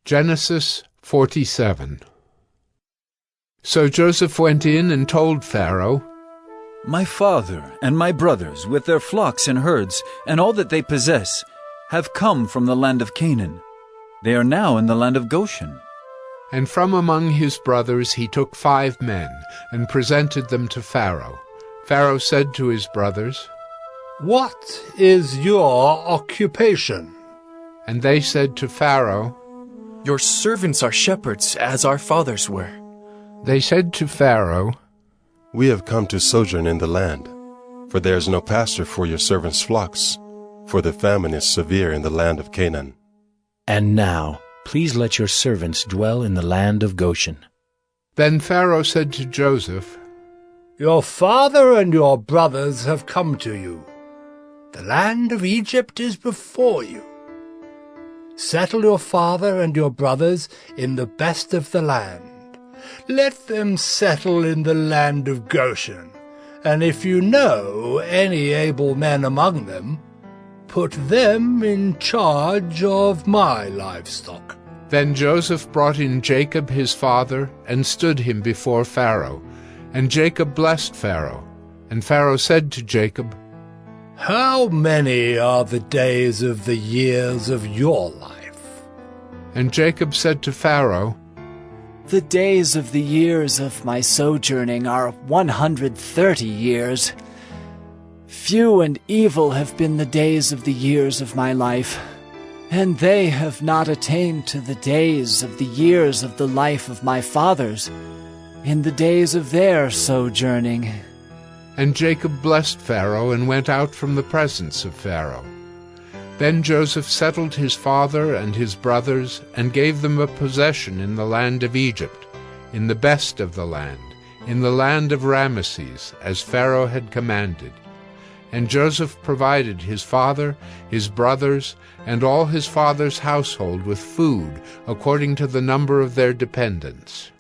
Genesis 47. So Joseph went in and told Pharaoh, My father and my brothers, with their flocks and herds, and all that they possess, have come from the land of Canaan. They are now in the land of Goshen. And from among his brothers he took 5 men, and presented them to Pharaoh. Pharaoh said to his brothers, What is your occupation? And they said to Pharaoh, Your servants are shepherds, as our fathers were. They said to Pharaoh, We have come to sojourn in the land, for there is no pasture for your servants' flocks, for the famine is severe in the land of Canaan. And now, please let your servants dwell in the land of Goshen. Then Pharaoh said to Joseph, Your father and your brothers have come to you. The land of Egypt is before you. Settle your father and your brothers in the best of the land. Let them settle in the land of Goshen, and if you know any able men among them, put them in charge of my livestock. Then Joseph brought in Jacob his father, and stood him before Pharaoh. And Jacob blessed Pharaoh. And Pharaoh said to Jacob, How many are the days of the years of your life? And Jacob said to Pharaoh, The days of the years of my sojourning are 130 years. Few and evil have been the days of the years of my life, and they have not attained to the days of the years of the life of my fathers, in the days of their sojourning. And Jacob blessed Pharaoh, and went out from the presence of Pharaoh. Then Joseph settled his father and his brothers, and gave them a possession in the land of Egypt, in the best of the land, in the land of Ramesses, as Pharaoh had commanded. And Joseph provided his father, his brothers, and all his father's household with food, according to the number of their dependents.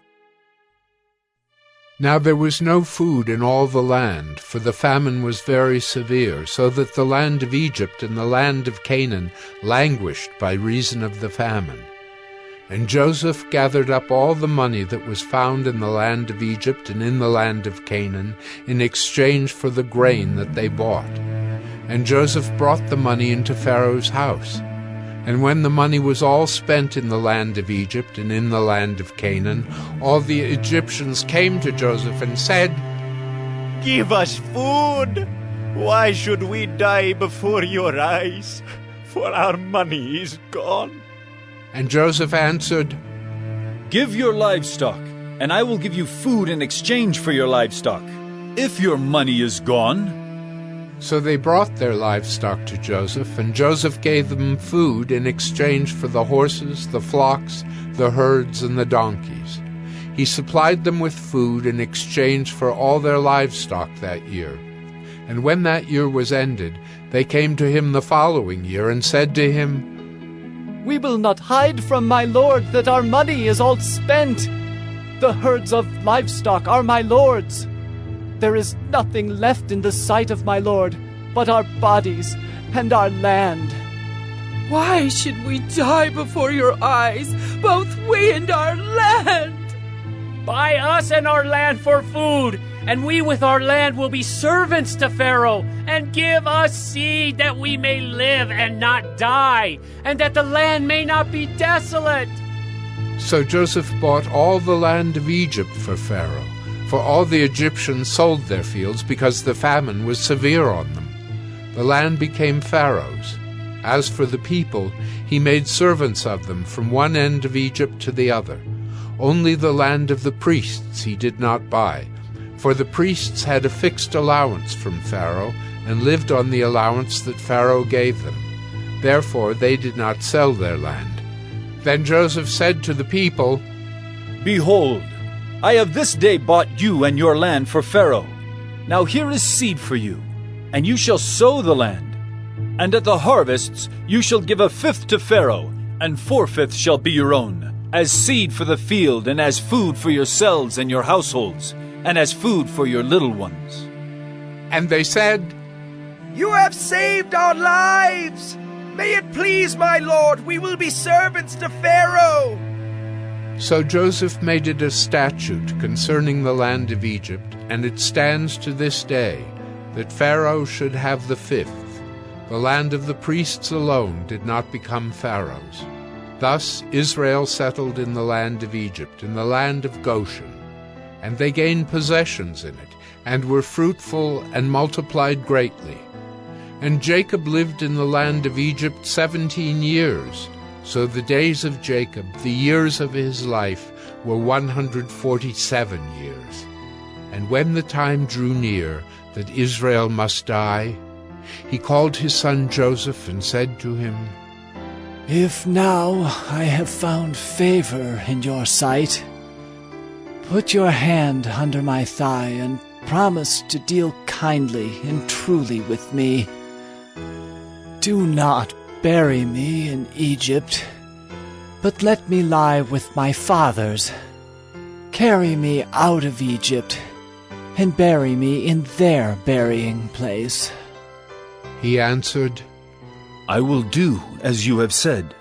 Now there was no food in all the land, for the famine was very severe, so that the land of Egypt and the land of Canaan languished by reason of the famine. And Joseph gathered up all the money that was found in the land of Egypt and in the land of Canaan, in exchange for the grain that they bought. And Joseph brought the money into Pharaoh's house. And when the money was all spent in the land of Egypt and in the land of Canaan, all the Egyptians came to Joseph and said, Give us food! Why should we die before your eyes? For our money is gone. And Joseph answered, Give your livestock, and I will give you food in exchange for your livestock, if your money is gone. So they brought their livestock to Joseph, and Joseph gave them food in exchange for the horses, the flocks, the herds, and the donkeys. He supplied them with food in exchange for all their livestock that year. And when that year was ended, they came to him the following year and said to him, We will not hide from my lord that our money is all spent. The herds of livestock are my lord's. There is nothing left in the sight of my lord but our bodies and our land. Why should we die before your eyes, both we and our land? Buy us and our land for food, and we with our land will be servants to Pharaoh, and give us seed that we may live and not die, and that the land may not be desolate. So Joseph bought all the land of Egypt for Pharaoh, for all the Egyptians sold their fields because the famine was severe on them. The land became Pharaoh's. As for the people, he made servants of them from one end of Egypt to the other. Only the land of the priests he did not buy, for the priests had a fixed allowance from Pharaoh, and lived on the allowance that Pharaoh gave them. Therefore they did not sell their land. Then Joseph said to the people, Behold, I have this day bought you and your land for Pharaoh. Now here is seed for you, and you shall sow the land. And at the harvests you shall give 1/5 to Pharaoh, and 4/5 shall be your own, as seed for the field, and as food for yourselves and your households, and as food for your little ones. And they said, You have saved our lives! May it please my lord, we will be servants to Pharaoh. So Joseph made it a statute concerning the land of Egypt, and it stands to this day, that Pharaoh should have the fifth. The land of the priests alone did not become Pharaoh's. Thus Israel settled in the land of Egypt, in the land of Goshen, and they gained possessions in it, and were fruitful and multiplied greatly. And Jacob lived in the land of Egypt 17 years. So the days of Jacob, the years of his life, were 147 years. And when the time drew near that Israel must die, he called his son Joseph and said to him, If now I have found favor in your sight, put your hand under my thigh and promise to deal kindly and truly with me. Do not bury me in Egypt, but let me lie with my fathers. Carry me out of Egypt, and bury me in their burying place. He answered, I will do as you have said.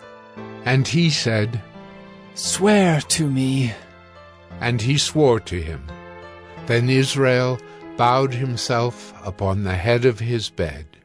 And he said, Swear to me. And he swore to him. Then Israel bowed himself upon the head of his bed.